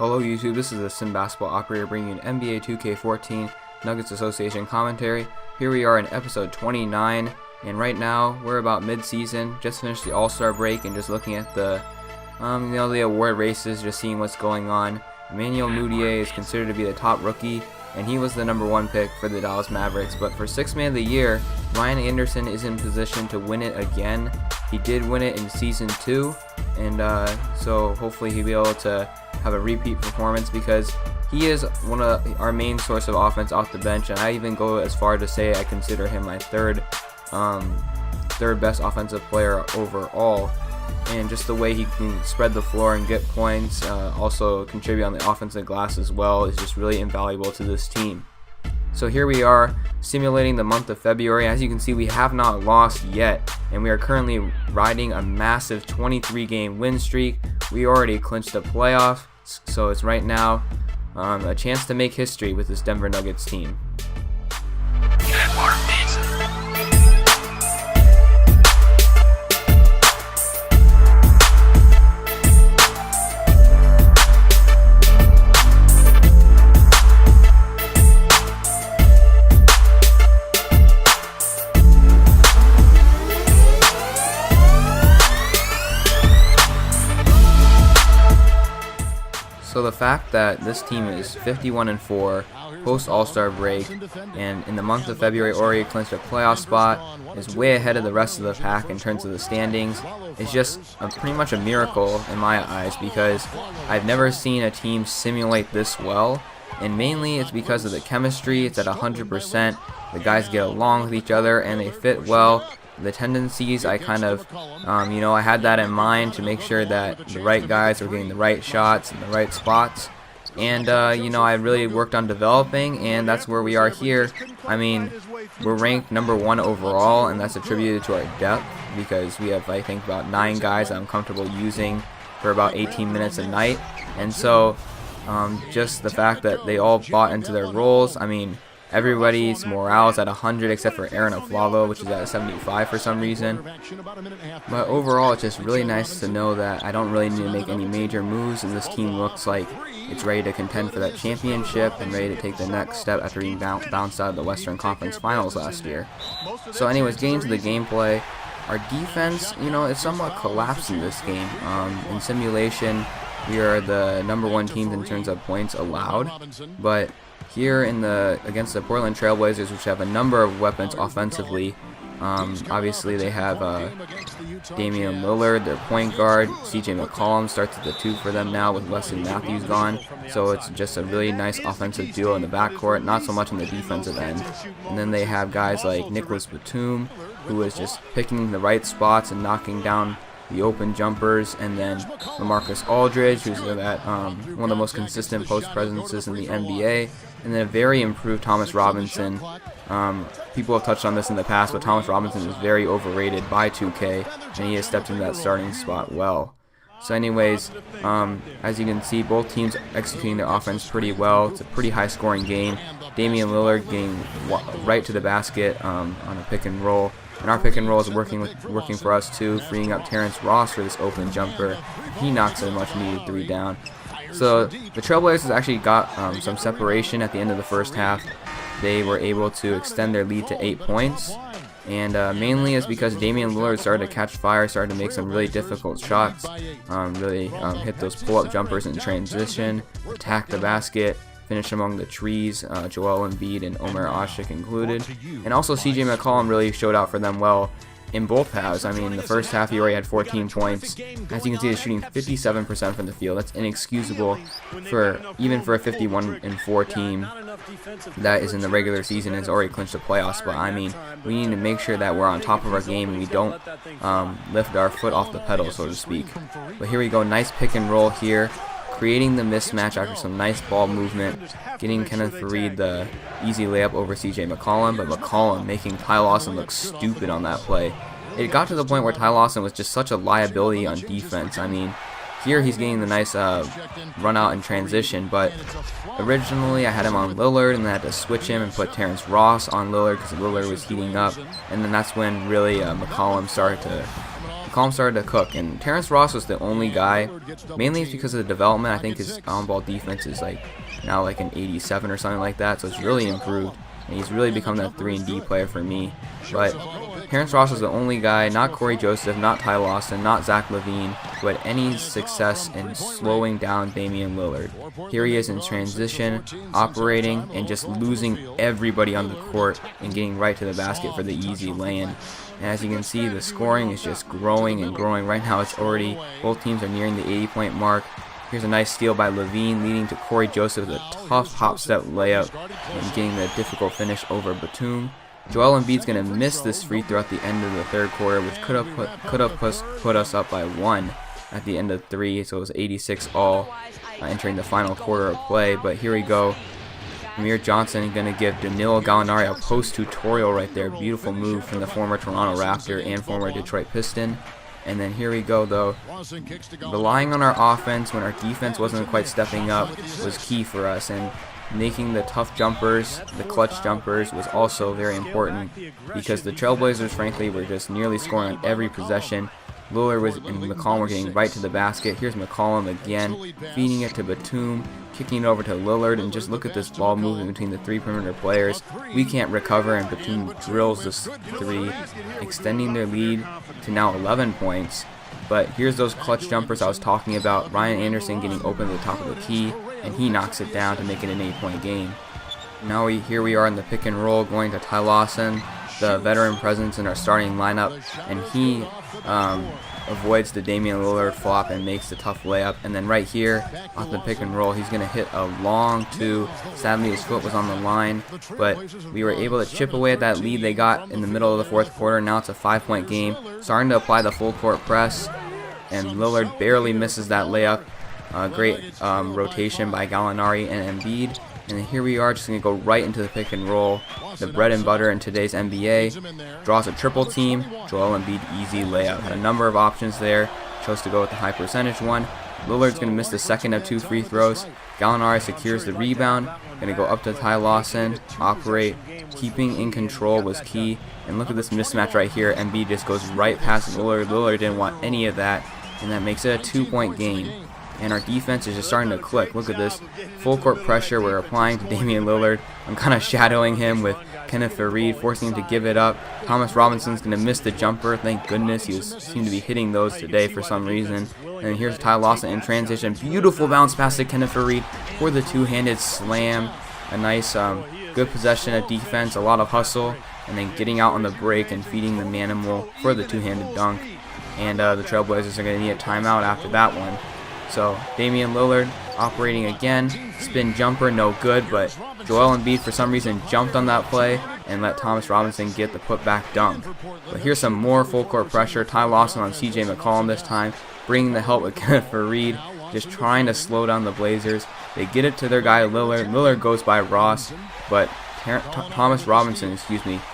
Hello YouTube, this is the Sim Basketball Operator bringing you an NBA 2K14 Nuggets Association commentary. Here we are in episode 29, and right now we're about mid-season, just finished the All-Star break and just looking at the the award races, just seeing what's going on. Emmanuel Mudiay is considered to be the top rookie, and he was the #1 pick for the Dallas Mavericks. But for Sixth Man of the Year, Ryan Anderson is in position to win it again. He did win it in Season 2, and so hopefully he'll be able to have a repeat performance because he is one of our main source of offense off the bench, and I even go as far to say I consider him my third best offensive player overall. And just the way he can spread the floor and get points, also contribute on the offensive glass as well, is just really invaluable to this team. So here we are simulating the month of February. As you can see, we have not lost yet, and we are currently riding a massive 23-game win streak. We already clinched the playoffs, so it's right now a chance to make history with this Denver Nuggets team. So the fact that this team is 51-4 post All-Star break and in the month of February already clinched a playoff spot, is way ahead of the rest of the pack in terms of the standings, is just pretty much a miracle in my eyes, because I've never seen a team simulate this well, and mainly it's because of the chemistry. It's at 100%. The guys get along with each other and they fit well. The tendencies, I kind of, I had that in mind to make sure that the right guys were getting the right shots in the right spots. And, I really worked on developing, and that's where we are here. I mean, we're ranked #1 overall, and that's attributed to our depth, because we have, I think, about 9 guys I'm comfortable using for about 18 minutes a night. And so, just the fact that they all bought into their roles, I mean, everybody's morale is at 100 except for Aaron Aflalo, which is at 75 for some reason. But overall, it's just really nice to know that I don't really need to make any major moves, and this team looks like it's ready to contend for that championship and ready to take the next step after being bounced out of the Western Conference Finals last year. So anyways, getting to the gameplay, our defense, is somewhat collapsed in this game. In simulation, we are the #1 team in terms of points allowed, but here against the Portland Trailblazers, which have a number of weapons offensively, obviously they have Damian Lillard, their point guard. CJ McCollum starts at the 2 for them now with Wesley Matthews gone, so it's just a really nice offensive duo in the backcourt, not so much on the defensive end. And then they have guys like Nicholas Batum, who is just picking the right spots and knocking down the open jumpers, and then LaMarcus Aldridge, who's one of the most consistent post presences in the NBA, and then a very improved Thomas Robinson. People have touched on this in the past, but Thomas Robinson is very overrated by 2K, and he has stepped into that starting spot well. So anyways, as you can see, both teams executing their offense pretty well. It's a pretty high scoring game. Damian Lillard getting right to the basket on a pick and roll. And our pick and roll is working for us too, freeing up Terrence Ross for this open jumper. He knocks a much needed 3 down. So the Trailblazers actually got some separation at the end of the first half. They were able to extend their lead to 8 points, and mainly is because Damian Lillard started to catch fire, started to make some really difficult shots, really hit those pull-up jumpers in transition, attack the basket, finish among the trees, Joel Embiid and Omer Asik included. And also CJ McCollum really showed out for them well in both halves. I mean, the first half he already had 14 points. As you can see, he's shooting 57% from the field. That's inexcusable even for a 51-4 team that is in the regular season and has already clinched a playoff spot. I mean, we need to make sure that we're on top of our game and we don't lift our foot off the pedal, so to speak. But here we go, nice pick and roll here, creating the mismatch after some nice ball movement, getting Kenneth Faried the easy layup over CJ McCollum, but McCollum making Ty Lawson look stupid on that play. It got to the point where Ty Lawson was just such a liability on defense. I mean, here he's getting the nice run out in transition, but originally I had him on Lillard, and then I had to switch him and put Terrence Ross on Lillard because Lillard was heating up, and then that's when really McCollum started to McCollum started to cook, and Terrence Ross was the only guy. Mainly it's because of the development. I think his on-ball defense is like now like an 87 or something like that, so it's really improved, and he's really become that 3-and-D player for me. But Terrence Ross was the only guy, not Corey Joseph, not Ty Lawson, not Zach LaVine, who had any success in slowing down Damian Lillard. Here he is in transition, operating, and just losing everybody on the court and getting right to the basket for the easy lay-in. And as you can see, the scoring is just growing and growing. Right now it's already, both teams are nearing the 80-point mark. Here's a nice steal by LaVine, leading to Corey Joseph with a tough hop-step layup and getting the difficult finish over Batum. Joel Embiid's going to miss this free throw at the end of the third quarter, which could have put us up by 1 at the end of 3, so it was 86 all entering the final quarter of play. But here we go. Amir Johnson going to give Danilo Gallinari a post tutorial right there. Beautiful move from the former Toronto Raptor and former Detroit Piston. And then here we go, though. Relying on our offense when our defense wasn't quite stepping up was key for us, and making the tough jumpers, the clutch jumpers, was also very important, because the Trailblazers, frankly, were just nearly scoring on every possession. Lillard and McCollum were getting right to the basket. Here's McCollum again, feeding it to Batum, kicking it over to Lillard, and just look at this ball moving between the 3 perimeter players. We can't recover, and Batum drills this 3, extending their lead to now 11 points. But here's those clutch jumpers I was talking about. Ryan Anderson getting open at the top of the key, and he knocks it down to make it an 8-point game. Now here we are in the pick and roll, going to Ty Lawson, the veteran presence in our starting lineup, and he avoids the Damian Lillard flop and makes the tough layup. And then right here off the pick and roll, he's going to hit a long 2. Sadly, his foot was on the line, but we were able to chip away at that lead they got in the middle of the fourth quarter. Now it's a 5-point game, starting to apply the full court press, and Lillard barely misses that layup. Great rotation by Gallinari and Embiid. And here we are, just going to go right into the pick and roll. The bread and butter in today's NBA. Draws a triple team. Joel Embiid, easy layup. Had a number of options there. Chose to go with the high percentage one. Lillard's going to miss the second of 2 free throws. Gallinari secures the rebound. Going to go up to Ty Lawson. Operate. Keeping in control was key. And look at this mismatch right here. Embiid just goes right past Lillard. Lillard didn't want any of that. And that makes it a 2-point game. And our defense is just starting to click. Look at this. Full court pressure we're applying to Damian Lillard. I'm kind of shadowing him with Kenneth Faried, forcing him to give it up. Thomas Robinson's going to miss the jumper. Thank goodness. He seemed to be hitting those today for some reason. And here's Ty Lawson in transition. Beautiful bounce pass to Kenneth Faried for the two-handed slam. A nice, good possession of defense. A lot of hustle. And then getting out on the break and feeding the manimal for the two-handed dunk. And the Trailblazers are going to need a timeout after that one. So Damian Lillard operating again, spin jumper, no good, but Joel Embiid for some reason jumped on that play and let Thomas Robinson get the putback dunk. But here's some more full court pressure. Ty Lawson on CJ McCollum this time, bringing the help with Kenneth Faried, just trying to slow down the Blazers. They get it to their guy Lillard. Lillard goes by Ross, but Thomas Robinson,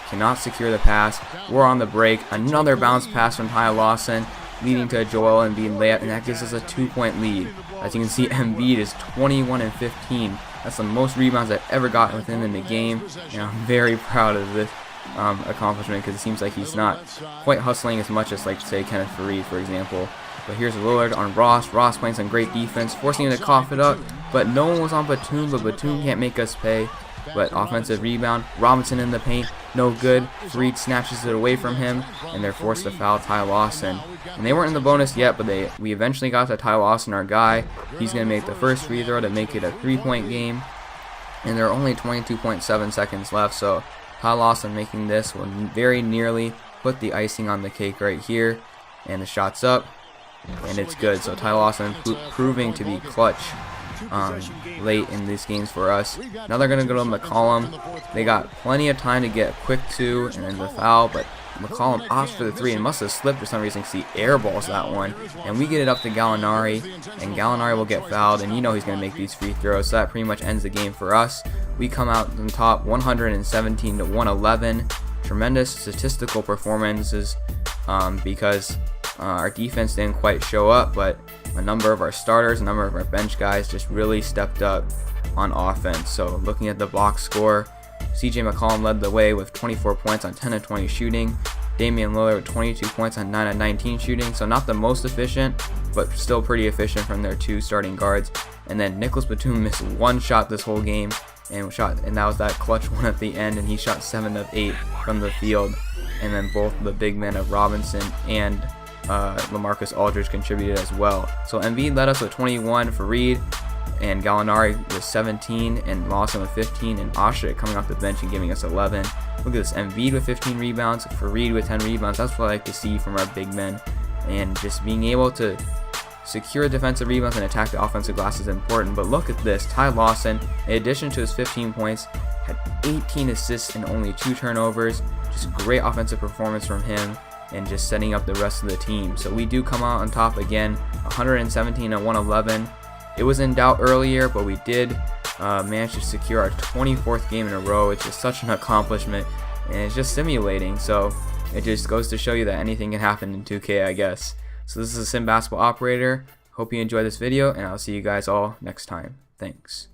cannot secure the pass. We're on the break. Another bounce pass from Ty Lawson, leading to a Joel Embiid layup, and that gives us a 2-point lead. As you can see, Embiid is 21 and 15. That's the most rebounds I've ever gotten with him in the game, and I'm very proud of this accomplishment, because it seems like he's not quite hustling as much as, like, say, Kenneth Faried, for example. But here's Lillard on Ross. Ross playing some great defense, forcing him to cough it up, but no one was on Batum, but Batum can't make us pay. But offensive rebound, Robinson in the paint, no good. Faried snatches it away from him, and they're forced to foul Ty Lawson. And they weren't in the bonus yet, but we eventually got to Ty Lawson, our guy. He's going to make the first free throw to make it a 3-point game. And there are only 22.7 seconds left, so Ty Lawson making this will very nearly put the icing on the cake right here. And the shot's up, and it's good. So Ty Lawson proving to be clutch late in these games for us. Now they're going to go to McCollum. They got plenty of time to get a quick 2 and then the foul, but McCollum opts for the 3 and must have slipped for some reason because he airballs that one. And we get it up to Gallinari, and Gallinari will get fouled, and you know he's going to make these free throws, so that pretty much ends the game for us. We come out on top 117 to 111. Tremendous statistical performances because our defense didn't quite show up, but a number of our starters, a number of our bench guys just really stepped up on offense. So looking at the box score, CJ McCollum led the way with 24 points on 10 of 20 shooting. Damian Lillard with 22 points on 9 of 19 shooting, so not the most efficient, but still pretty efficient from their 2 starting guards. And then Nicholas Batum missed 1 shot this whole game, and that was that clutch one at the end, and he shot 7 of 8 from the field. And then both the big men of Robinson and LaMarcus Aldridge contributed as well. So Embiid led us with 21, Fareed and Gallinari with 17, and Lawson with 15, and Osher coming off the bench and giving us 11. Look at this, Embiid with 15 rebounds, Fareed with 10 rebounds. That's what I like to see from our big men, and just being able to secure defensive rebounds and attack the offensive glass is important. But look at this, Ty Lawson, in addition to his 15 points, had 18 assists and only 2 turnovers. Just great offensive performance from him, and just setting up the rest of the team. So we do come out on top again, 117 and 111. It was in doubt earlier, but we did manage to secure our 24th game in a row. It's just such an accomplishment, and it's just simulating. So it just goes to show you that anything can happen in 2K, I guess. So this is a Sim Basketball Operator. Hope you enjoyed this video, and I'll see you guys all next time. Thanks.